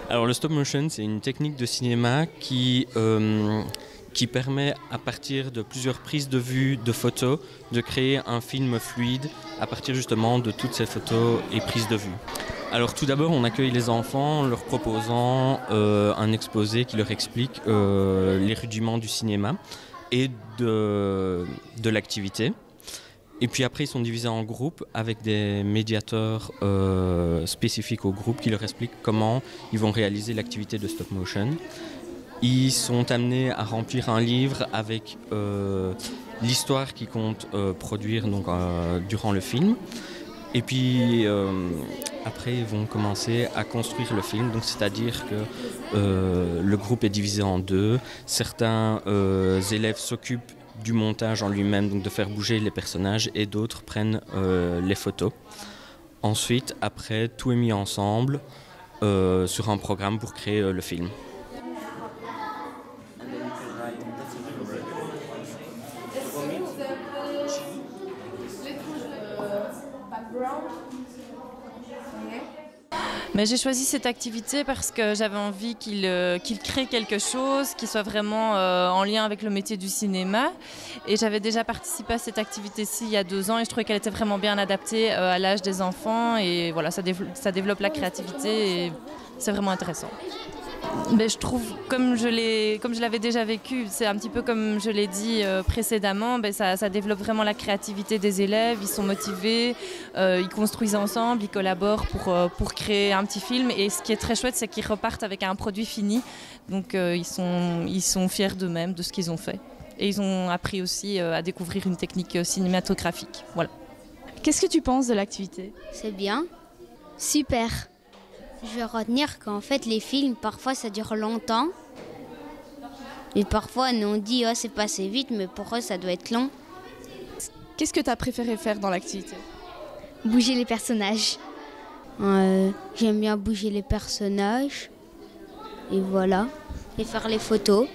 Alors le stop motion, c'est une technique de cinéma qui permet, à partir de plusieurs prises de vue de photos, de créer un film fluide à partir justement de toutes ces photos et prises de vue. Alors tout d'abord, on accueille les enfants en leur proposant un exposé qui leur explique les rudiments du cinéma et de l'activité. Et puis après, ils sont divisés en groupes avec des médiateurs spécifiques au groupe qui leur expliquent comment ils vont réaliser l'activité de stop motion. Ils sont amenés à remplir un livre avec l'histoire qu'ils comptent produire donc, durant le film. Et puis après, ils vont commencer à construire le film. Donc, c'est-à-dire que le groupe est divisé en deux. Certains élèves s'occupent du montage en lui-même, donc de faire bouger les personnages, et d'autres prennent les photos. Ensuite, après, tout est mis ensemble sur un programme pour créer le film. Mais j'ai choisi cette activité parce que j'avais envie qu'il crée quelque chose qui soit vraiment en lien avec le métier du cinéma. Et j'avais déjà participé à cette activité-ci il y a 2 ans et je trouvais qu'elle était vraiment bien adaptée à l'âge des enfants. Et voilà, ça développe la créativité et c'est vraiment intéressant. Mais je trouve, comme je l'avais déjà vécu, c'est un petit peu comme je l'ai dit précédemment, ça développe vraiment la créativité des élèves, ils sont motivés, ils construisent ensemble, ils collaborent pour créer un petit film. Et ce qui est très chouette, c'est qu'ils repartent avec un produit fini, donc ils sont fiers d'eux-mêmes, de ce qu'ils ont fait. Et ils ont appris aussi à découvrir une technique cinématographique. Voilà. Qu'est-ce que tu penses de l'activité ? C'est bien. Super. Je vais retenir qu'en fait les films parfois ça dure longtemps et parfois on dit oh, c'est passé vite mais pour eux ça doit être long. Qu'est-ce que tu as préféré faire dans l'activité ? Bouger les personnages. J'aime bien bouger les personnages et voilà, et faire les photos.